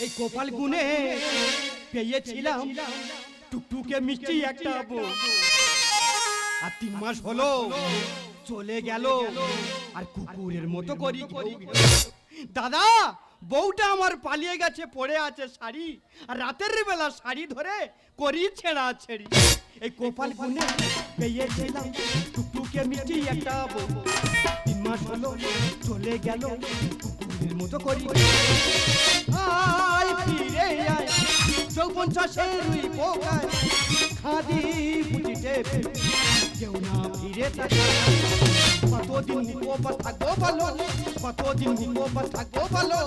এই কপাল গুনে পেয়েছিলাম টুকটুকে মিষ্টি একটা বউ, আর 3 মাস হলো চলে গেল আর কুকুরের মতো করি দাদা। বউটা আমার পালিয়ে গেছে, পড়ে আছে শাড়ি, আর রাতের বেলা শাড়ি ধরে করি ছেঁড়া ছেড়ি। এই কপাল গুনে পেয়েছিলাম টুকটুকে মিষ্টি একটা বউ, 3 মাস হলো চলে গেল কুকুরের মতো করি। আয় ফিরে আয় যৌবন চাষের রুই পোকায়, খাদি বুঝিতে কেউ না ফিরে থাকে। কতদিন উপবাস থাকবো বলো, কতদিন উপবাস থাকবো বলো,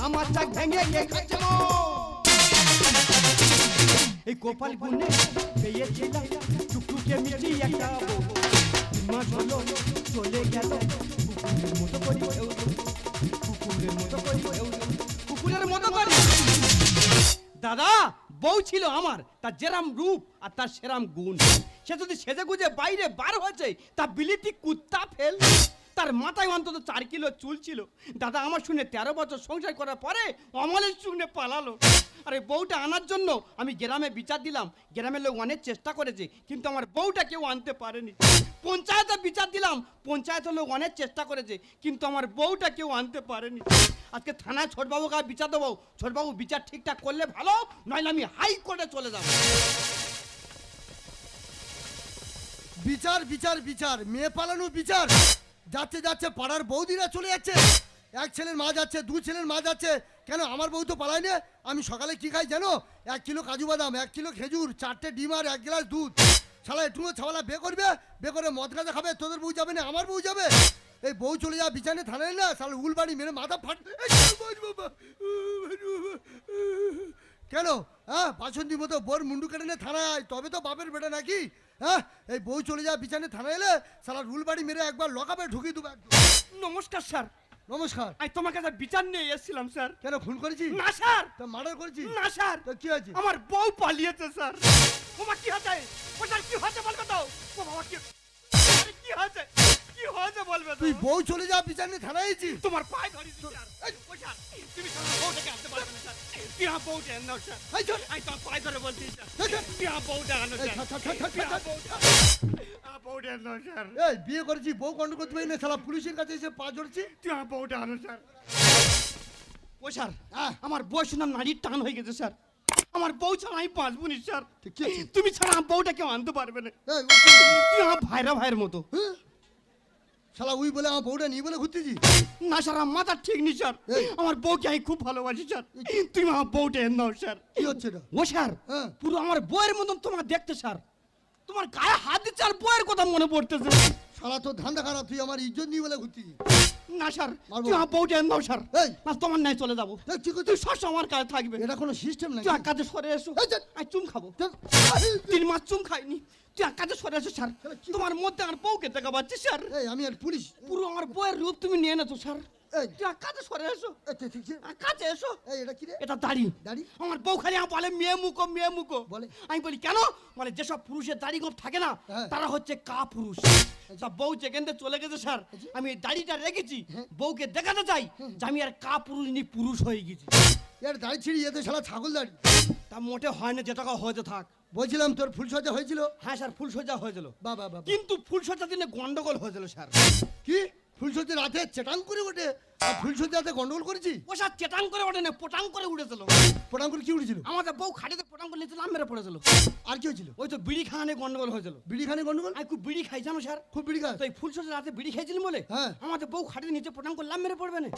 আমার চাক ভেঙে গিয়ে খাচ্ছিল। এই কপাল গুনে পেয়েছিলাম টুকটুকে মিষ্টি একটা বউ, 3 মাস হলো চলে গেল কুকুরের মতো করি, কুকুরের মতো করি, কুকুরের মতো করি। দাদা বউ ছিল আমার, তার যেরাম রূপ আর তার সেরাম গুণ। সে যদি সেজে গুজে বাইরে বার হয়েছে তা বিলিতি কুত্তা ফেল। তার মাথায় অন্তত 4 কিলো চুল ছিল। দাদা আমার শুনে 13 বছর সংসার করার পরে অমলের শুনে পালালো। আরে বউটা আনার জন্য আমি গ্রামে বিচার দিলাম, গ্রামের লোক অনেক চেষ্টা করেছে কিন্তু আমার বউটা কেউ আনতে পারেনি। পঞ্চায়েতে বিচার দিলাম, পঞ্চায়েতের লোক অনেক চেষ্টা করেছে কিন্তু আমার বউটা কেউ আনতে পারেনি। আজকে থানায় ছোটবাবুকে বিচার দেবো, ছোটবাবু বিচার ঠিকঠাক করলে ভালো, নইলে আমি হাইকোর্টে চলে যাবো। বিচার বিচার বিচার, মেয়ে পালানো বিচার। যাচ্ছে যাচ্ছে পাড়ার বৌদিরা চলে যাচ্ছে, 1 ছেলের মা যাচ্ছে, 2 ছেলের মা যাচ্ছে। কেন আমার বউ তো পালায় না? আমি সকালে কি খাই জানো? 1 কিলো কাজু বাদাম, 1 কিলো খেজুর, 4টে ডিম আর 1 গ্লাস দুধ। শালা একটুও ছাওয়ালা বে করবে, বে করে মদ গাঁজা খাবে। তোদের বউ যাবে না, আমার বউ যাবে। এই বউ চলে যাওয়া বিচারে থানায় না, শালা উলবাড়ি মেরে মাথা ফাট। কেন হ্যাঁ বাসন্তী মতো বোর মুন্ডু কেটে নে থানায়, তবে তো বাপের বেটা নাকি? হ্যাঁ এই বউ চলে যাওয়া বিচারে থানায় এলে শালা রুলবাড়ি মেরে একবার লকাপে ঢুকিয়ে দেবো। নমস্কার স্যার। নমস্কার। আমি তোমার কাছে বিচার নিয়ে এসেছিলাম স্যার। কেন খুন করেছি? না স্যার। তা মার্ডার করেছি? না স্যার। তো কি হয়েছে? আমার বউ পালিয়েছে স্যার। তোমার কি হয়েছে? ওটার কি হয়েছে বলবে তো? ও বাবা কি কি হয়েছে? কি হয়েছে বলবে তো? তুই বউ চলে যাওয়া বিচার নিয়ে থানায় এসেছিস? তোমার পায়ে ধরি স্যার। ও স্যার তুমি তোমার বউটাকে আনতে পারবে না স্যার। তুই আমার বউটা আনো স্যার। এই চল। আমি তোমার পায়ে ধরে বলছি স্যার। তুই আমার বউটা আনো স্যার। বউটা আনো স্যার। এই বিয়ে করেছি, বউ কন্ট্রোল করতে পারি না, শালা পুলিশের কাছে এসে পা জড়ছি। তুই আমার বউটা আনো স্যার। ও স্যার আমার বউ শুনে নারীর টান হয়ে গেছে স্যার। আমার বউ ছাড়া আমি বাঁচবো না স্যার। তুমি ছাড়া আমার বউটা কেউ আনতে পারবে না। তুই আমার ভাইয়ের মতো। শালা উই বলে আমার বউটা নিয়ে বলে ঘুরতেছি? না স্যার আমার মাথা ঠিক নেই স্যার। আমার বউকে আমি খুব ভালোবাসি স্যার। তুমি আমার বউটা এনে দাও স্যার। কি হচ্ছে এটা? ও স্যার পুরো আমার বউয়ের মতন তোমার দেখতে স্যার। তোমার গায়ে হাত দিচ্ছে আর বউয়ের কথা মনে পড়তেছে। শালা তোর ধান্দা খারাপ, তুই আমার ইজ্জত নিয়ে বলে ঘুরতেছি। না স্যার তুই আমার বউটা এনে দাও স্যার। না তোমার নাই চলে যাবো। তুই সব আমার কাছে থাকবে। এটা কোনো সিস্টেম নাকি? তুই এক কাজে সরে এসো। আমি চুম খাবো। 3 মাস চুম খাইনি। তুই এক কাজে সরে এসো স্যার। তোমার মধ্যে আমার বউকে দেখা পাচ্ছি স্যার। আমি আর পুলিশ পুরো আমার বউয়ের রূপ তুমি নিয়ে নেছো স্যার। তুই এক কাজে সরে এসো। কাজে এসো। এটা কি রে? এটা দাড়ি। দাড়ি? আমার বউ খালি আমার বলে মেয়ে মুখো বলে। আমি বলি কেন? মানে যেসব পুরুষের দাড়ি গোপ থাকে না তারা হচ্ছে কা পুরুষ। সব বউ যেখান থেকে চলে গেছে স্যার, আমি এই দাড়িটা রেখেছি বউকে দেখাতে চাই যে আমি আর কা পুরুষ নি পুরুষ হয়ে গেছি। এর দাড়ি ছিঁড়ি এতে শালা ছাগল দাড়ি। তা মোটে হয় না, যেটা হয়তো থাক। বলছিলাম তোর ফুলসজ্জা হয়েছিল? হ্যাঁ স্যার ফুলসজ্জা হয়েছিল। বাবা বাবা। কিন্তু ফুলসজ্জা দিনে গন্ডগোল হয়েছিল স্যার। কি ফুলসজ্জা রাতে চেটাং করে ওঠে আর ফুলসজ্জাতে গন্ডগোল করেছি? ও স্যার চেটাং করে ওঠে না, পোটাং করে উঠেছিল। পোটাং করে কি উঠেছিল? আমাদের বউ খাটিতে পোটাং করে নিচে লাম মেরে পড়েছিল। আর কি হয়েছিল? ওই তো বিড়ি খাওয়ানে গন্ডগোল হয়েছিল। বিড়ি খানে গন্ডগোল? আমি খুব বিড়ি খাই জানো স্যার। খুব বিড়ি খাস? তো এই ফুলসজ্জা রাতে বিড়ি খাইছিলি বলে আমাদের বউ খাটিতে নিচে পোটাং করে লাম মেরে পড়বে না।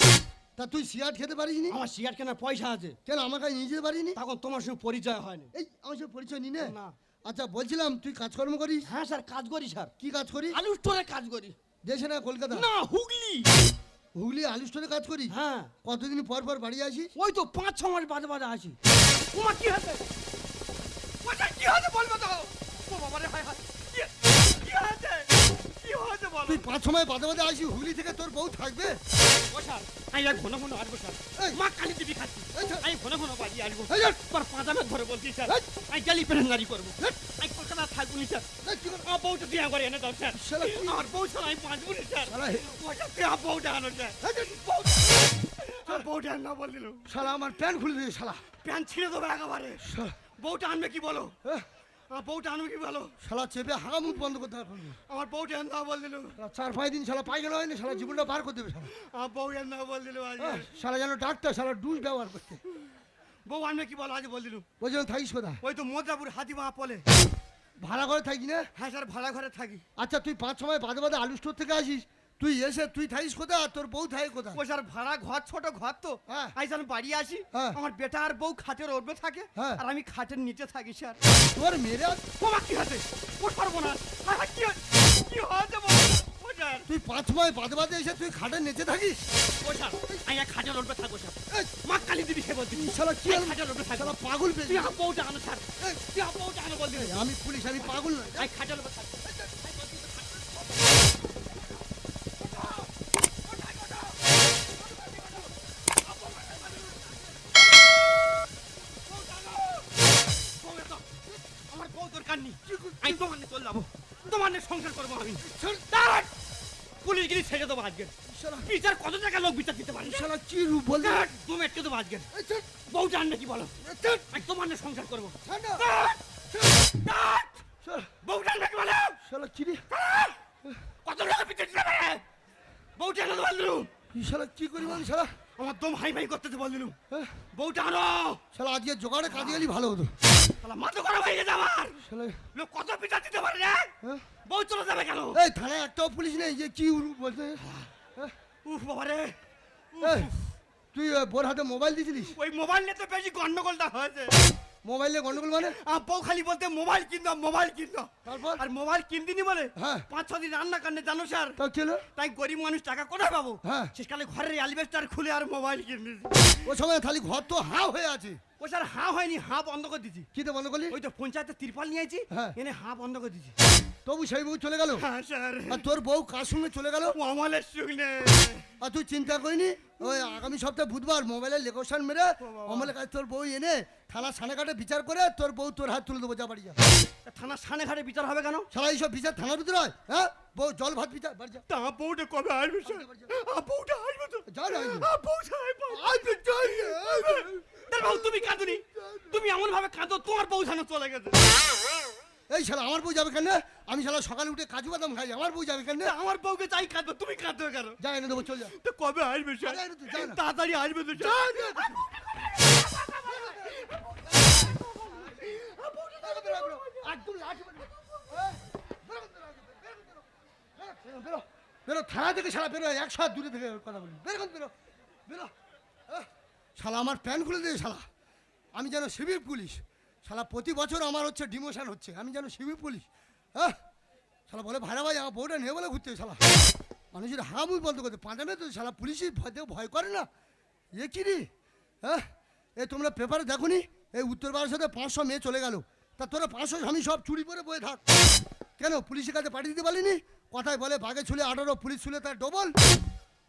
তা তুই সিগারেট খেতে পারিসনি? আমার সিগারেট কেনার পয়সা আছে। কেন আমার কাছে নিয়ে যেতে পারিনি? তখন তোমার সঙ্গে পরিচয় হয়নি। এই আমার সঙ্গে পরিচয় নি না? না। আচ্ছা বলছিলাম তুই কাজকর্ম করিস? হ্যাঁ স্যার কাজ করি স্যার। কি কাজ করিস? আলু স্টোরে কাজ করি। দেশে না কলকাতা? না হুগলি। হুগলি আলু স্টোরে কাজ করিস? হ্যাঁ। কতদিন পর পর বাড়ি আসিস? ওই তো 5-6 মাস বাদে আসি। তোমার কি হয়েছে? ওটা কি হয়েছে বলবে তো? ও বাবা রে হায় হায়। কি হয়েছে? কি হয়েছে বল? তুই 5-6 মাস বাদে আসিস, হুগলি থেকে তোর বউ থাকবে? ও স্যার আমি আর ঘন আসবো স্যার। মা কালী দেবী খাচ্ছি। আমি ঘন বাড়ি আসবো। তোর পাঁচামে ধরে বলছি স্যার। আমি গেলি প্রেরণারি করবো। আমি কলকাতা থাকবো নি স্যার। আমার বউটা বিয়ে করে এনে দাও স্যার। আমার বউ ছাড়া আমি বাঁচবো নি স্যার। ওটা তুই আমার বউটা আনো স্যার। বউটা না বল দিল শালা আমার প্যান্ট খুলে দিয়ে শালা প্যান্ট ছিঁড়ে দেবো একেবারে শালা, বউটা আনবে কি বলো হ্যাঁ, আমার বউটা আনবে কি বলো শালা চেপে হাগা মুখ বন্ধ করতে হবে আমার বউটা না বল দিল 4-5 দিন শালা পায়খানা হয়নি শালা জীবনটা পার করে দেবে শালা আমার বউ না বল দিল আজ শালা যেন ডাক্তার শালা ডুস ব্যবহার করতে বউ আনবে কি বলো আজ বল দিল ওই জন্য থাকিস কোথায় ওই তো মদ্রাপুর হাতিমা পলে ভাড়া ঘরে থাকি না হ্যাঁ স্যার ভাড়া ঘরে থাকি আচ্ছা তুই 5 সময় বাদে বাদে আলু স্টোর থেকে আসিস তুই এসে তুই থাকিস কোথায় আর তোর বউ থাকে কোথায় ও স্যার ভাড়া ঘর ছোট ঘর তো হ্যাঁ। আজ আমি বাড়ি আসি হ্যাঁ। আমার বেটা আর বউ খাটের ওপরে থাকে হ্যাঁ। আর আমি খাটের নিচে থাকি স্যার তোর মেরে ওমা কি হচ্ছে ও সর্বনাশ কি কি হচ্ছে বলো ও স্যার তুই 5 সময় বাদে বাদে এসে তুই খাটের নিচে থাকিস ও স্যার আমি এক খাটের ওপরে থাকবো স্যার মা কালী দিদি সে বলছি শালা কি হলো? খাটের ওপরে থাকবো শালা পাগল তুই পেয়ে আমার বউটা আনো স্যার তুই আমার বউটা আনো বল দিবি আমি পুলিশ আমি পাগল নয় আমি খাটের ওপরে থাকবো আমার বউ দরকার নেই আমি তোমার নিয়ে চলে যাবো তোমার নিয়ে সংসার করবো আমি দাঁড়ান! পুলিশ গিরি ছেড়ে দেবো আজকে শালা বিচার কত টাকা লোক বিচার দিতে পারে শালা কি রূপ বল দু মেটকে দেবো আজকে বউটা আনবে কি বলো আমি তোমার নিয়ে সংসার করবো বউটা আনবে কি বলো শালা কি রে কত টাকা বিচার দিতে পারে বউটা আনো বল দিলুম শালা কি করি বল শালা আমার দম হাই ফাই করতেছে বল দিলুম হ্যাঁ? বউটা আনো শালা আজকে জোগাড়ে কাজে গেলি ভালো হতো শালা মাথা খারাপ হয়ে গেছে আমার শালা লোক কত বিচার দিতে পারে রে হ্যাঁ? বউ চলে যাবে কেন এই থানায় একটাও পুলিশ নেই যে কি রূপ বলতে হ্যাঁ? উফ বাবা রে এই, তুই বোর হাতে মোবাইল দিয়েছিলিস ওই মোবাইল নিয়ে তো বেশি গন্ডগোলটা হয়েছে মোবাইলে গন্ডগোল মানে আমার বউ খালি বলতে মোবাইল কিনতাম মোবাইল কিনতাম তারপর আর মোবাইল কিনদিনি বলে হ্যাঁ। 5-6 দিন রান্না কান্নে জানো স্যার তা কি হলো? তাই গরিব মানুষ টাকা কোথায় পাবো হ্যাঁ। শেষকালে ঘরের অ্যালবেস্টার খুলে আর মোবাইল কিনেছি ও সময় খালি ঘর তো হাঁ হয়ে আছে ও স্যার হাঁ হয়নি হাঁ বন্ধ করে দিছি কি তো বন্ধ করলি ওই তো পঞ্চায়েতে তিরপাল নিয়ে আইছি হ্যাঁ। এনে হাঁ বন্ধ করে দিছি তবু সেই বউ চলে গেল হ্যাঁ স্যার আর তোর বউ কার সঙ্গে চলে গেল ও আমাদের শুনে আর তুই চিন্তা করিনি ওই আগামী সপ্তাহে বুধবার মোবাইলের লেকোশন মেরে অমলের কাছে তোর বউ এনে থানা সানেঘাটে বিচার করে তোর বউ তোর হাত তুলে দেবো যা বাড়ি যা থানা সানে ঘাটে বিচার হবে কেন সারা এইসব বিচার থানার ভিতরে হয় হ্যাঁ বউ জল ভাত বিচার বাড়ি যা তা বউটা কবে আসবে স্যার বউটা আসবে তো যা না বউ আসবে বাবু তুমি কাঁদুনি তুমি এমন ভাবে কাঁদো তোমার বউ যেন চলে গেছে এই শালা আমার বউ যাবে কেন আমি শালা সকালে উঠে কাজু বাদাম খাই আমার বউ যাবে কেন তা আমার বউকে চাই কাঁদো তুমি কাঁদো কেন যা এনে দেবো চল যা তো কবে আসবে স্যার আরে তুই যা না। তাড়াতাড়ি আসবে তো যা, স্যার যা, যা। একদম লাঠি মারবো। হ্যাঁ? বেরো, বেরো, বেরো, বেরো। হ্যাঁ, বেরো, বেরো। বেরো, থানা থেকে শালা বেরো 100 হাত দূরে থেকে কথা বলি বেরো বেরো বেরো শালা আমার প্যান্ট খুলে দিয়ে শালা আমি যেন সিভিল পুলিশ শালা প্রতি বছর আমার হচ্ছে ডিমোশন হচ্ছে আমি যেন সিভিল পুলিশ হ্যাঁ শালা বলে ভাড়া ভাই আমার বউটা নিয়ে বলে ঘুরতে শালা মানুষের হামুই বন্ধ করতে পাঁচামে তো শালা পুলিশই ভয় করে না এ কি রে হ্যাঁ এই তোমরা পেপারে দেখো নি এই উত্তর ভারতের সাথে 500 মেয়ে চলে গেল তা তোরা 500 স্বামী সব চুরি করে বয়ে থাক কেন পুলিশের কাছে পাঠিয়ে দিতে পারিনি কথায় বলে বাঘে ছুলে 18 পুলিশ ছুলে তার ডবল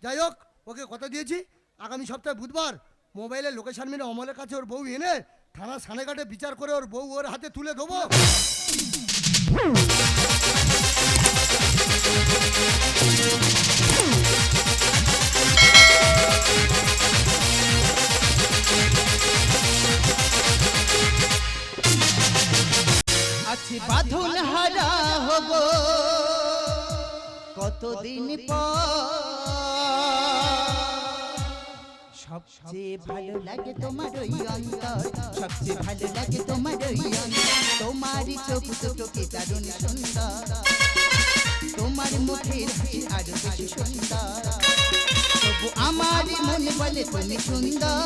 যাই হোক ওকে কথা দিয়েছি আগামী সপ্তাহে বুধবার মোবাইলের লোকেশন মেনে অমলের কাছে ওর বউ এনে থানা সানেঘাটে বিচার করে ওর বউ ওর হাতে তুলে দেবো আছে বাঁধন হারা হব কতদিন সবচেয়ে ভালো লাগে তোমার ওই অন্তর সবচেয়ে ভালো লাগে তোমার ওই অন্তর তোমারই চোখ দুটো কি দারুণ সুন্দর তোমার মুখের হাসি আরো বেশি সুন্দর তবু আমারই মনে বলে তুমি সুন্দর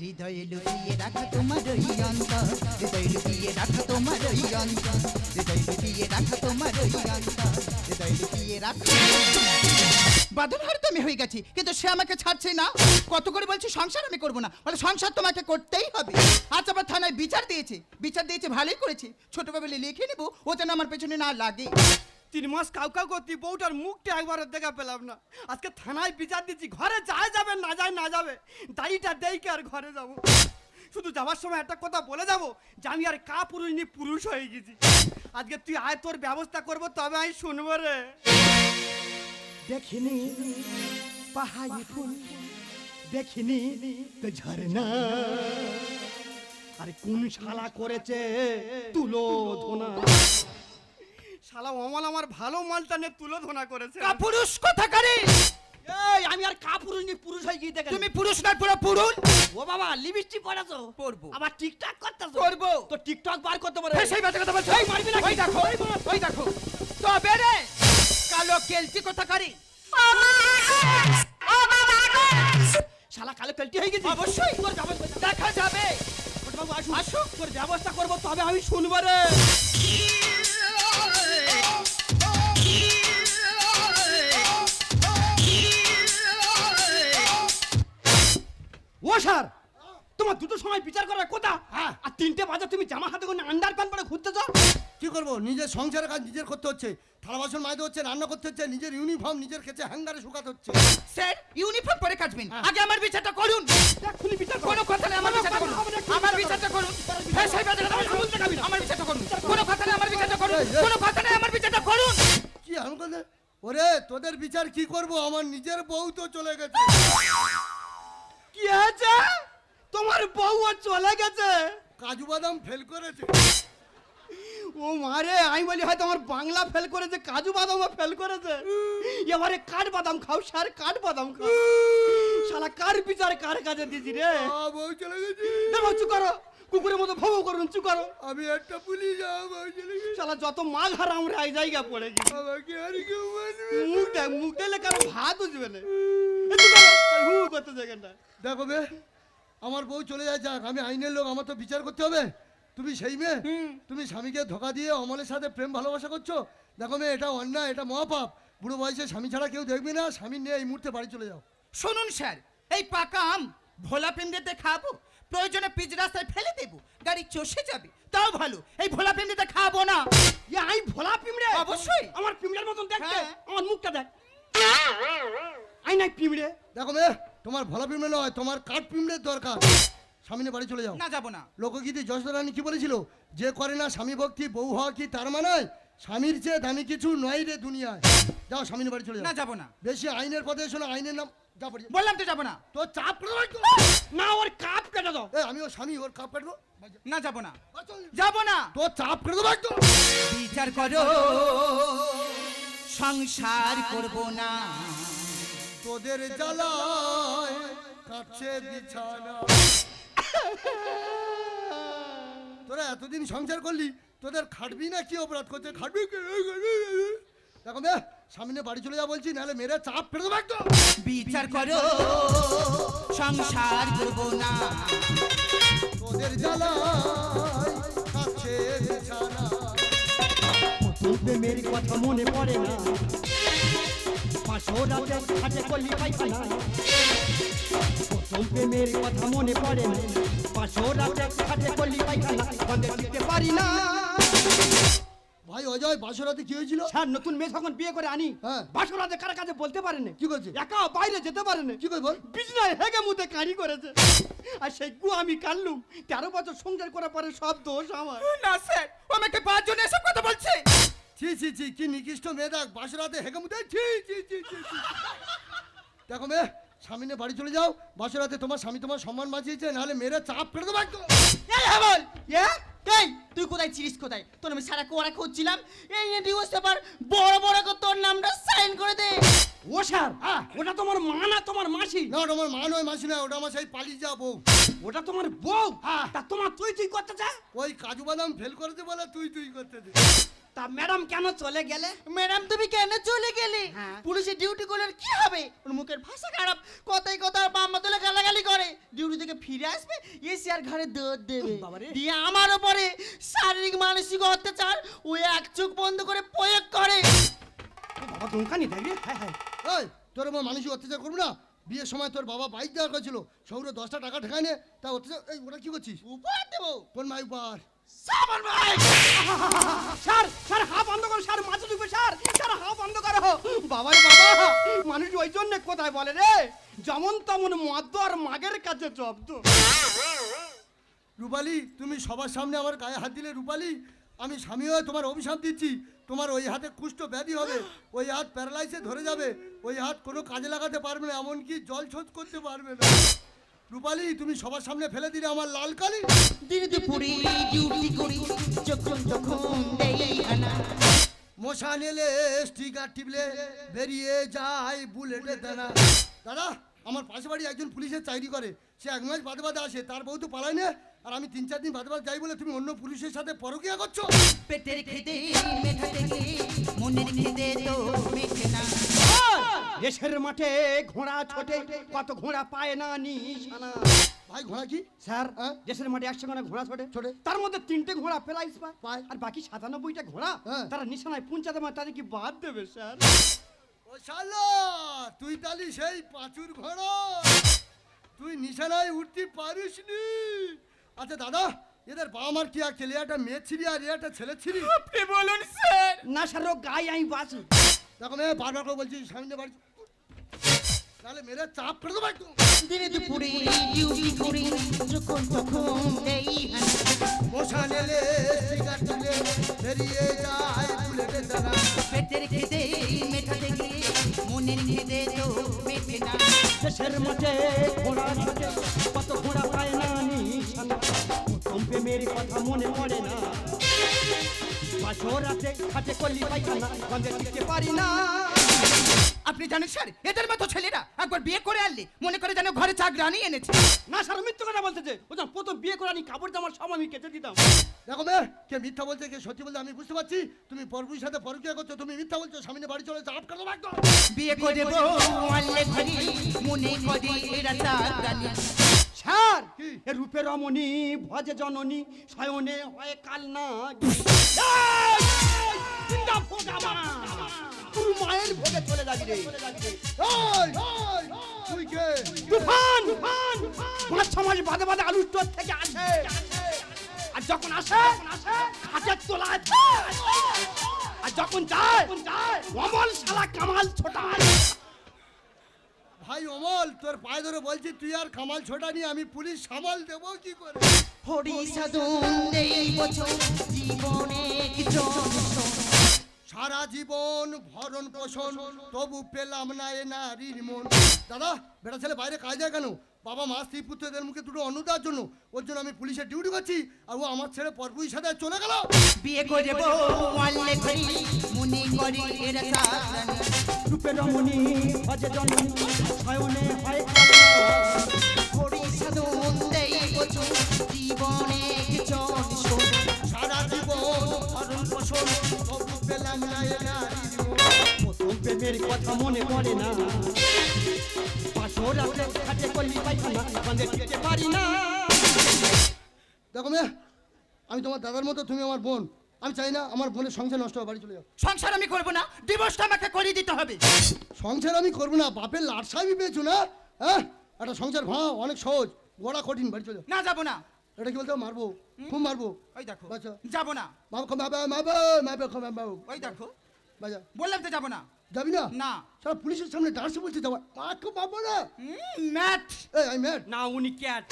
হৃদয়ে লুকিয়ে রাখা তোমার ওই অন্তর হৃদয়ে লুকিয়ে রাখা তোমার ওই অন্তর হৃদয়ে লুকিয়ে রাখা তোমার ওই অন্তর হৃদয়ে লুকিয়ে রাখা বাঁধন হার তো আমি হয়ে গেছি কিন্তু সে আমাকে ছাড়ছে না কত করে বলছি সংসার আমি করবো না বলে সংসার তোমাকে করতেই হবে আজ আবার থানায় বিচার দিয়েছে ভালোই করেছে ছোটবেলায় লিখে নেবো ও যেন আমার পেছনে না লাগে 3 মাস কাউ করতে বউটার মুখটা একবার দেখা পেলাম না আজকে থানায় বিচার দিচ্ছি ঘরে যায় যাবে না যায় না যাবে দাড়িটা দেখে আর ঘরে যাব শুধু যাওয়ার সময় একটা কথা বলে যাব যে আমি আর কা পুরুষ নি পুরুষ হয়ে গেছি আজকে তুই আয় তোর ব্যবস্থা করব তবে আমি শুনবো রে দেখিনি পাহাড়ি ফুল দেখিনি তো ঝরনা আরে কোন শালা করেছে তুলো ধোনা শালা অমল আমার ভালো মালটা নিয়ে তুলো ধোনা করেছে পুরুষ কোথাকারে? এই আমি আর কাপুরুষ নি পুরুষ হয়ে গিয়ে দেখেন তুমি পুরুষ না পুরো পুরুষ। ও বাবা লিপস্টিক পরাছো পরবো। আবার টিকটক করতেছো করবো। তো টিকটক বার করতে পারে সেই বাজে কথা বলছো। এই মারবি না ওই দেখো ওই দেখো তবে রে কালো কেলটি কোথাকারে? শালা কালো কেলটি হয়ে গেছে অবশ্যই তোর ব্যবস্থা দেখা যাবে। বাবু আসুন আসুন তোর ব্যবস্থা করবো তবে আমি শুনবো রে ও স্যার তোমার দুটো সময় বিচার করার কথা হ্যাঁ। আর 3টে বাজে তুমি জামা হাতে করে আন্ডার প্যান্ট পরে ঘুরতেছো কি করবো, নিজের সংসারের কাজ নিজের করতে হচ্ছে, থালা বাসন মাজতে হচ্ছে, রান্না করতে হচ্ছে, নিজের ইউনিফর্ম নিজের খেতে হ্যাঙ্গারে শুকাতে হচ্ছে। স্যার ইউনিফর্ম পরে কাটবেন, হ্যাঁ। আগে আমার বিচারটা করুন। এক্ষুনি বিচার করো। কোনো কথা নেই, আমার বিচারটা করুন। আমার বিচারটা করুন। হ্যাঁ, সেই বাজে কথা বলছো। আমার বিচারটা করুন। কোনো কথা নেই, আমার বিচারটা করুন। কোনো কথা নেই, আমার বিচারটা করুন। কি আমি করলে? ওরে তোদের বিচার কি করব, আমার নিজের বউ তো চলে গেছে। কি হয়েছে তোমার বউ আর চলে গেছে কাজু বাদাম ফেল করেছে। ও মারে আমি বলি হয়তো আমার বাংলা ফেল করেছে কাজু বাদামও ফেল করেছে এবারে কাঠ বাদাম খাও স্যার কাঠ বাদাম খাও শালা কার বিচার কার কাছে দিছি রে বউ চলে গেছে। দেখো চুপ করো কুকুরের মতো ভৌ করুন চুপ করো আমি একটা পুলিশ বউ চলে গেছে। শালা যত মাল হারা আমরা এই জায়গা পড়ে গেছি আমাকে আর কেউ মানবে? মুখ দেখলে কারো ভাত উঠবে না এ চুপ করো, আর হু হু করতে জায়গাটা দেখো বে, আমার বউ চলে যায় যাক, আমি আইনের লোক, আমার তো বিচার করতে হবে। তুমি সেই মেয়ে, তুমি স্বামীকে ধোকা দিয়ে অমলের সাথে প্রেম ভালোবাসা করছো। দেখো মেয়ে, এটা অন্যায়, এটা মহাপাপ। বুড়ো বয়সে স্বামী ছাড়া কেউ দেখবি না, স্বামী নিয়ে এই মুহূর্তে বাড়ি চলে যাও। শুনুন স্যার, এই পাকা আম ভোলা পিন্ডিতে খাবো, প্রয়োজনে পিচ রাস্তায় ফেলে দেবো, গাড়ি চষে যাবে, তাও ভালো। এই ভোলা পিন্ডিতে খাবো না। আমি ভোলা পিমড়ে অবশ্যই। আমার পিমড়ের মতন দেখতে হ্যাঁ। আমার মুখটা দেখ আই নাই পিমড়ে দেখো মেয়ে, তোমার ভোলা পিমড়ে নয়, তোমার কাঠ পিমড়ের দরকার। স্বামী নিয়ে বাড়ি চলে যাও। না যাবো না। লোকগীতি যশোদারানী কি বলেছিল, যে করে না স্বামী ভক্তি বউ হওয়া কি তার মানায়? স্বামীর চেয়ে দামি কিছু নয় রে দুনিয়ায়। যাও স্বামী নিয়ে বাড়ি চলে না যাও। যাবো না। বেশি আইনের পথে এসো না, আইনের নাম যা পড়ি। বললাম তো যাবো না। তো চাপ করে রাখ তো। না ওর কাপ কেটে দাও আমি ওর স্বামী, ওর কাপ কাটবো। না যাবো না। চল। যাবো না। তো চাপ করে দেবো একদম। বিচার করো, সংসার করব না। তোদের জ্বালায় কাছে বিছানা। তোরা এতদিন সংসার করলি, তোদের খাটবি না কি অপরাধ করছে? খাটবি কি? দেখো মেয়ে, সামনে বাড়ি চলে যা বলছি, নাহলে মেরে চাপ ফেলে দেবো একদম। বিচার করো, সংসার করব না। তোদের জ্বালায় কাছে বিছানা। প্রথম প্রেমের কথা মনে পড়ে না পাঁচশো রাতে হাতে করলি পাইখানা প্রথম প্রেমের কথা মনে পড়ে না পাঁচশো রাতে হাতে করলি পাইখানা বন্ধে দিতে পারি না ভাই অজয়, বাসরাতে কি হয়েছিল? স্যার নতুন মেয়ে যখন বিয়ে করে আনি হ্যাঁ। বাসরাতে কার কাছে বলতে পারে না কি করছে? একা বাইরে যেতে পারে না কি করে বল? বিছনায় হেগে মুতে কারি করেছে আর সেই গু আমি কানলুম 13 বছর সংসার করার পরে সব দোষ আমার না স্যার, ও আমাকে 5 জন এসব কথা বলছে। ছি ছি ছি, কি নিকৃষ্ট মেয়ে দেখ, বাসরাতে হেগে মুতে। ছি ছি ছি ছি ছি। দেখো মেয়ে, স্বামী নিয়ে বাড়ি চলে যাও। বাসরাতে তোমার স্বামী তোমার সম্মান বাঁচিয়েছে, নাহলে মেরে চাপ ফেলে দেবো একদম। এই হাবল এই তুই কোথায় ছিলিস? কোথায় তোর আমি সারা কোয়ারা খুঁজছিলাম। এই ডিভোর্স পেপার বড় বড় করে তোর নামটা সাইন করে দে। ও স্যার ওটা তোমার মা না তোমার মাসি না, ওটা আমার মা নয়, মাসি নয়, ওটা আমার সেই পালিয়ে যা বউ। ওটা তোমার বউ হ্যাঁ। তা তোমার তুই তুই করতে চা ওই কাজু বাদাম ফেল করতে বলে তুই তুই করতে দে। তা ম্যাডাম কেন চলে গেলে ম্যাডাম তুমি কেন চলে গেলে? হ্যাঁ। পুলিশে ডিউটি করলে আর কি হবে? ওর মুখের ভাষা খারাপ, কথাই কথা বাম্মা তুলে গালাগালি করে। ডিউটি থেকে ফিরে আসবে, এসে আর ঘরে দৌড় দেবে। বাবারে। দিয়ে আমার উপরে শারীরিক মানসিক অত্যাচার ওই এক চোখ বন্ধ করে প্রয়োগ করে। বাবা দোকানি দেখবি হ্যাঁ হ্যাঁ এই তোর আমার মানুষই অত্যাচার করবো না? বিয়ের সময় তোর বাবা বাইক দেওয়া করেছিল, সৌরে 10টা টাকা ঠেকায় নে, তা অত্যাচার। এই ওরা কি করছিস? উপহার দেবো। কোন মাই উপহার? সাবান ভাই। স্যার স্যার হা বন্ধ করো স্যার মাছ ঢুকবে স্যার স্যার হা বন্ধ করো বাবা রে বাবা মানুষ ওই জন্য কোথায় বলে রে যেমন তেমন মদ্য আর মাগের কাছে জব্দ রূপালি, তুমি সবার সামনে আমার গায়ে হাত দিলে। রূপালি, আমি স্বামী হয়ে তোমার অভিশাপ দিচ্ছি, তোমার ওই হাতে কুষ্ঠ ব্যাধি হবে, ওই হাত প্যারালাইসে ধরে যাবে, ওই হাত কোনো কাজে লাগাতে পারবে না, এমনকি জল শোধ করতে পারবে না। রূপালী, তুমি সবার সামনে ফেলে দিলে আমার লাল কালি। দিন দুপুরে ডিউটি করি, যখন তখন দেই হানা। মশা নেলে স্টিকার টিপলে বেরিয়ে যায় বুলেটের দানা। দাদা, আমার পাশে বাড়ি একজন পুলিশের চাকরি করে, সে 1 মাস বাদে বাদে আসে, তার বউ তো পালায় না, আর আমি 3-4 দিন বাদে বাদে যাই বলে তুমি অন্য পুলিশের সাথে পরকীয়া করছো। পেটের খিদে মেটাতে গিয়ে মনের খিদে তো মেটে না। দেশের মাঠে ঘোড়া ছোটে, কত ঘোড়া পায় না নিশানা। ভাই, ঘোড়া কি? স্যার, হ্যাঁ? দেশের মাঠে 100 ঘোড়া ছোটে ছোটে। তার মধ্যে 3টে ঘোড়া প্রাইজ পায়। পায়, আর বাকি 97টা ঘোড়া হ্যাঁ। তারা নিশানায় পৌঁছাতে পারে, তাদের কি বাদ দেবে স্যার? ও শালা, তুই তালি সেই পাঁচুর ঘোড়া, তুই নিশানায় উঠতে পারিস নি। আচ্ছা দাদা, এদের বাবা মার কি আঁকেলে, একটা মেয়ে ছিলি আর একটা ছেলে ছিলি? আপনি বলুন স্যার। না স্যার, ও গায়ে আমি বাঁচি। দেখো মেয়ে, বারবার করে বলছি সামনে বাড়ি, তাহলে মেরে চাপ করে দেবো একটু। দিন দুপুরে ডিউটি করি, যখন তখন দেই হানা। মশা নেলে স্টিকার টিপলে বেরিয়ে যায় বুলেটের দানা। পেটের খিদে মেটাতে গিয়ে মনের খিদে তো মেটে না। দেশের মাঠে ঘোড়া ছোটে, কত ঘোড়া পায় না নিশানা। প্রথম প্রেমের কথা মনে পড়ে না, বাসরাতে খাটে কলি পায়খানা, গন্ধে টিকতে পারি না। আপনি জানেন স্যার, এদের মতো ছেলেরা একবার বিয়ে করে আনলে মনে করে যেন ঘরে চাকরানি এনেছে। না স্যার, মিথ্যে কথা বলতেছে। ও যখন প্রথম বিয়ে করে আনি কাপড় জামার সব আমি কেটে দিতাম। দেখো মেয়ে, কে মিথ্যা বলছে কে সত্যি বলছে আমি বুঝতে পারছি। তুমি পরপুর সাথে পরকীয়া করছো, তুমি মিথ্যা বলছো, সামনে বাড়ি চলে চাপ করে দেবো একদম। বিয়ে করে বউ আনলে ঘরে মনে করে এরা চাকরানি। স্যার, কি? এ রূপে রমণী ভজে জননী, শয়নে হয় কাল না। তুই মায়ের ভোগে চলে যাবি রে। এই, তুই কে? তুফান 5-6 মাস বাদে বাদে আলুর স্টোর থেকে আসে, আর যখন আসে খাটের তোলায় থাকে। আর যখন যায় অমল শালা কামাল ছোটায়। ভাই অমল, তোর পায়ে ধরে বলছি, তুই আর কামাল ছোটা নিয়ে আমি পুলিশ সামাল দেবো কি করে? হরি সাধন দেই বছর জীবনে কিছু সারা জীবন ভরণ পোষণ, তবু পেলাম না এ নারীর মন। দাদা, বেটা ছেলে বাইরে কাজ যায় কেন? বাবা মা স্ত্রী পুত্রদের মুখে দুটো অন্ন দেওয়ার জন্য। ওর জন্য আমি পুলিশের ডিউটি করছি, আর ও আমার ছেলে পরপুর সাথে চলে গেল। বিয়ে করে বউ আনলে ঘরে মনে করে এরা চাকরানি। রূপে রমণী ভজে জননী, শয়নে হয় কাল না। হরি সাধন দেই বছর জীবনে কিছু সারা জীবন ভরণ পোষণ, তবু পেলাম না এ নারীর মন। প্রথম প্রেমের কথা মনে পড়ে না, বাসরাতে খাটে কলি পায়খানা, গন্ধে টিকতে পারি না। দেখো মেয়ে, আমি তোমার দাদার মতো, তুমি আমার বোন। আমি চাই না আমার বোনের সংসার নষ্ট হবে, বাড়ি চলে যাও। সংসার আমি করবো না, ডিভোর্সটা আমাকে করে দিতে হবে। সংসার আমি করবো না, বাপের লাটসামি পেয়েছো না? হ্যাঁ, একটা সংসার ভাঙা অনেক সহজ, গোড়া কঠিন, বাড়ি চলে যাও। না যাবো না। এটা কি বলতে হবে? মারবো, খুব মারবো। ওই দেখো, বাচ্চা। যাবো না। ওই দেখো, বাজা, বললাম তো যাবো না। যাবি না? না। সারা পুলিশের সামনে ডান্সে বলছে যাওয়া, মাকে মারবো না। ম্যাট। এই আই ম্যাড। না, উনি ক্যাট।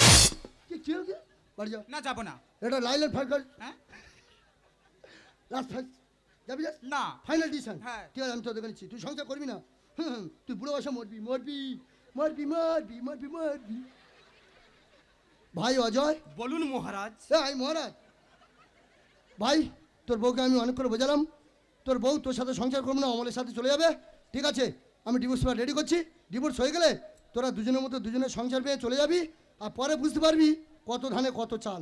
কি হল কি? বাড়ি যাও। না যাবো না। এটা লাইলের ফাইল কর, হ্যাঁ লাস্ট ফাইল। যাবি না? না। Final decision. হ্যাঁ। ঠিক আছে, আমি তোদের নিচ্ছি, তুই সংসার করবি না। তুই বুড়ো বয়সে মরবি মরবি মরবি মরবি মরবি মরবি। ভাই অজয়। বলুন মহারাজ। এই মহারাজ, ভাই তোর বউকে আমি অনেক করে বোঝালাম, তোর বউ তোর সাথে সংসার করবো না, অমলের সাথে চলে যাবে। ঠিক আছে, আমি ডিভোর্স পেপার রেডি করছি। ডিভোর্স হয়ে গেলে তোরা দুজনের মতো দুজনের সংসার পেয়ে চলে যাবি, আর পরে বুঝতে পারবি কত ধানে কত চাল।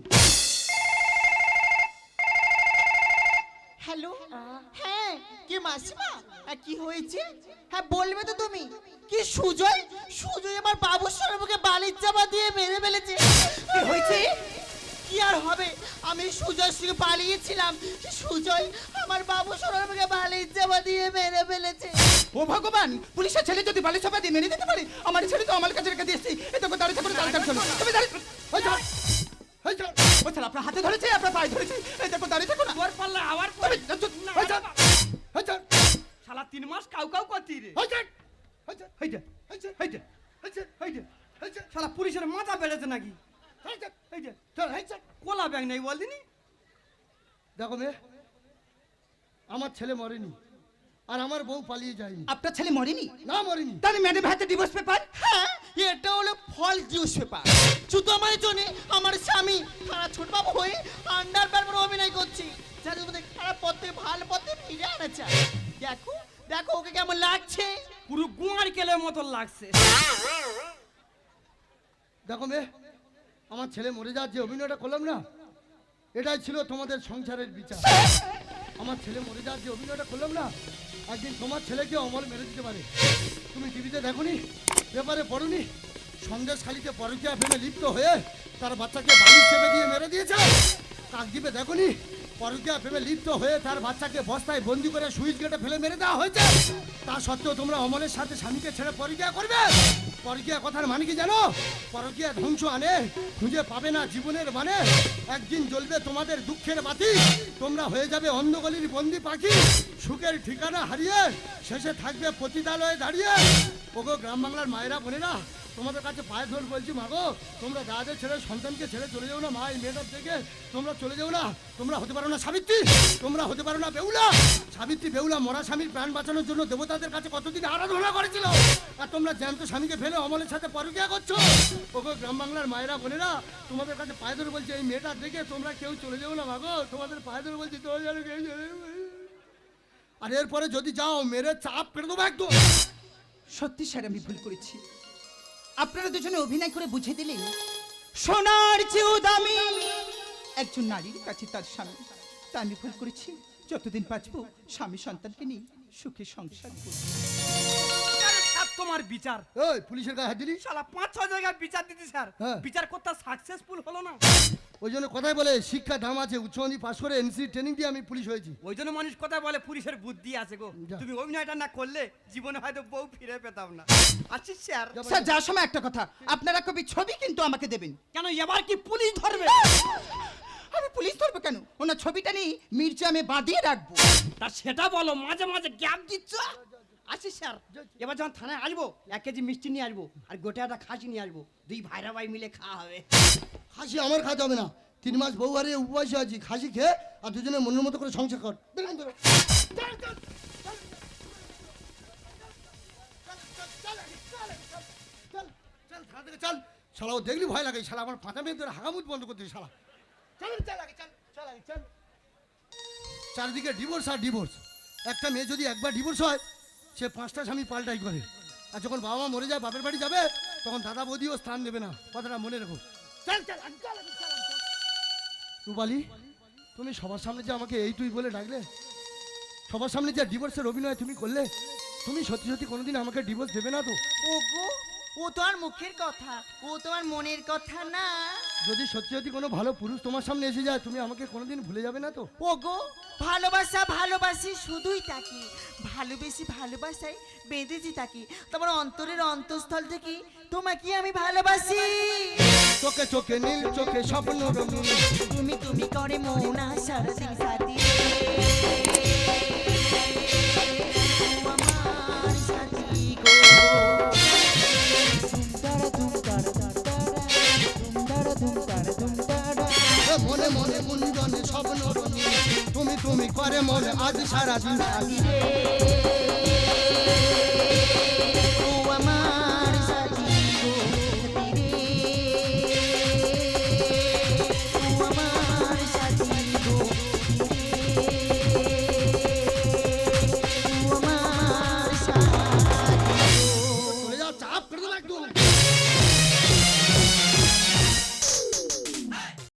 হ্যালো, হ্যাঁ কি মাসিমা, কি হয়েছে? হ্যাঁ বলবে তো তুমি। কি সুজয়? সুজয় আমার বাবুর সর্বকে বালির চাপা দিয়ে মেরে ফেলেছে। কি হয়েছে? কি আর হবে, আমি সুজয়ের সঙ্গে পালিয়েছিলাম, সুজয় আমার বাবু সর্বকে বালির চাপা দিয়ে মেরে ফেলেছে। ও ভগবান, পুলিশের ছেলে যদি বালি চাপা দিয়ে মেরে দিতে পারে, আমার ছেলে তো আমার কাছে রেখে দিয়েছি। এই তো দাঁড়িয়ে থাকুন, দাঁড়িয়ে থাকুন। তুমি দাঁড়িয়ে, এই যা, এই যা, ও ছেলে আপনার হাতে ধরেছে, আপনার পায়ে ধরেছে। এই দেখো দাঁড়িয়ে থাকুন। তোর পাল্লা আবার তুমি এই যা, এই যা, শালা 3 মাস কাউ কাউ করতি রে। এই যা, এই যা, হেইটা এই যা, হেইটা এই যা, হেইটা এই যা, শালা পুলিশের মাথা বেড়েছে নাকি? এই যা, হেইটা চল, এই যা। কোলা ব্যাগ নাই বল দিনি। দেখো মেয়ে, আমার ছেলে মরেনি, আর আমার বউ পালিয়ে যায়নি। আপনার ছেলে মরেনি? না, মরেনি। তাহলে ম্যাডাম হাতে ডিভোর্স পেপার? হ্যাঁ, এটা হলো ফল নিউজ পেপার। শুধু আমার জন্য আমার স্বামী খারাপ ছোটবাবু হয়ে আন্ডার প্যারবার অভিনয় করছি, যাতে তোমাদের খারাপ পথে ভালো পথে ফিরে আনা চায়। দেখো দেখো ওকে কেমন লাগছে। পুরো গুয়ার কেলের মতো লাগছে। দেখো মেয়ে, আমার ছেলে মরে যাওয়ার যে অভিনয়টা করলাম না, এটাই ছিল তোমাদের সংসারের বিচার। আমার ছেলে মরে যাওয়ার যে অভিনয়টা করলাম না, একদিন তোমার ছেলেকে অমল মেরে দিতে পারে। তুমি টিভিতে দেখোনি, পেপারে পড়োনি, সন্দেশখালিতে পরকীয়া প্রেমে লিপ্ত হয়ে তার বাচ্চাকে বাড়ি চেপে দিয়ে মেরে দিয়েছে? কাকদ্বীপে দেখোনি, পরকীয়া প্রেমে লিপ্ত হয়ে তার বাচ্চাকে বস্তায় বন্দি করে সুইচ গেটে ফেলে মেরে দেওয়া হয়েছে? তা সত্ত্বেও তোমরা অমলের সাথে স্বামীকে ছেড়ে পরকীয়া করবে? পরকীয়া কথার মানে কি জানো? পরকীয়া ধ্বংস আনে, খুঁজে পাবে না জীবনের মানে। একদিন জ্বলবে তোমাদের দুঃখের বাতি, তোমরা হয়ে যাবে অন্ধগলির বন্দি পাখি, সুখের ঠিকানা হারিয়ে শেষে থাকবে পতিতালয়ে দাঁড়িয়ে। ওগো গ্রাম বাংলার মায়েরা বোনেরা, তোমাদের কাছে পায়ে ধরে বলছি, মাগো তোমরা দাদাদের ছেড়ে সন্তানকে ছেড়ে চলে যাও না। মা, এই মেয়েটার থেকে তোমরা চলে যাও না। তোমরা হতে পারো না সাবিত্রী, তোমরা হতে পারো না বেহুলা। সাবিত্রী বেহুলা মরা স্বামীর প্রাণ বাঁচানোর জন্য দেবতাদের কাছে কতদিন আরাধনা করেছিল, আর তোমরা জ্যান্ত স্বামীকে ফেলে অমলের সাথে পরকীয়া করছো। ওগো গ্রাম বাংলার মায়েরা বোনেরা, তোমাদের কাছে পায়ে ধরে বলছি, এই মেয়েটার দেখে তোমরা কেউ চলে যাও না। মাগো তোমাদের পায়ে ধরে বলছি, তোমরা যেন কেউ চলে যাও না। আর এরপরে যদি যাও মেরে চাপ কেটে দেবো একদম। সত্যি স্যার, আমি ভুল করেছি। আপনারা দুজনে অভিনয় করে বুঝিয়ে দিলেন সোনার চেয়েও দামি একজন নারীর কাছে তার স্বামী। তা আমি ভুল করেছি। যতদিন বাঁচবো স্বামী সন্তানকে নিয়ে সুখে সংসার করব। স্যার তোমার বিচার। এই পুলিশের গায়ে হাত দিলি? শালা 5-6 জায়গায় বিচার দিতে স্যার, হ্যাঁ। বিচার করতে সাকসেসফুল হলো না। ওই জন্য কথাই বলে শিক্ষা দাম আছে। উচ্চমাধ্যমিক পাশ করে এনসি ট্রেনিং দিয়ে আমি পুলিশ হয়েছি। ওই জন্য মানুষ কথা বলে পুলিশের বুদ্ধি আছে গো। যা। তুমি অভিনয়টা না করলে জীবনে হয়তো বউ ফিরে পেতাম না। আছিস স্যার? স্যার যাওয়ার সময় একটা কথা, আপনারা কবি ছবি কিন্তু আমাকে দেবেন। কেন এবার কি পুলিশ ধরবে? আমি পুলিশ ধরবো কেন? ওনার ছবিটা নিয়ে মির্জামে বাঁধিয়ে রাখবো। তা সেটা বলো, মাঝে মাঝে গ্যাপ দিচ্ছ। আছিস স্যার? এবার যখন থানায় আসবো 1 কেজি মিষ্টি নিয়ে আসবো, আর গোটা একটা খাসি নিয়ে আসবো, 2 ভাইরা ভাই মিলে খাওয়া হবে। খাসি আমার খাওয়া যাবে না। 3 মাস বউ হারিয়ে উপবাসে আছি। খাসি খেয়ে আর দুজনে মনের মতো করে সংসার কর। বেরোন বেরো। চল শালা, ও দেখলি ভয় লাগে। শালা আমার পাতা মেয়ে ধরে হাগামুত বন্ধ করতে শালা। চল আগে, চল। চারদিকে ডিভোর্স আর ডিভোর্স। একটা মেয়ে যদি একবার ডিভোর্স হয়, সে 5টা স্বামী পাল্টাই করে। আর যখন বাবা মা মরে যায়, বাপের বাড়ি যাবে, তখন দাদা বৌদিও স্থান দেবে না। কথাটা মনে রেখো। চল। রূপালি, তুমি সবার সামনে যে আমাকে এই তুই বলে ডাকলে, সবার সামনে যে ডিভোর্সের অভিনয় তুমি করলে, তুমি সত্যি সত্যি কোনোদিন আমাকে ডিভোর্স দেবে না তো? ওগো, ও তো আর মুখের কথা, ও তো আর মনের কথা না। যদি সত্যি সত্যি কোনো ভালো পুরুষ তোমার সামনে এসে যায়, তুমি আমাকে কোনোদিন ভুলে যাবে না তো? ওগো, ভালোবাসি শুধুই তাকে, ভালোবাসায় বেঁধেছি তাকে। তোমার অন্তরের অন্তঃস্থল থেকে তোমাকে আমি ভালোবাসি। চোখে চোখে নীল, চোখে স্বপ্ন রঙিন, তুমি করে মন আশার দিন সাথী আমার সাথী গো। মনে মনে গুঞ্জনে স্বপ্ন রঙিন, তুমি করে মনে আজ সারা দিন।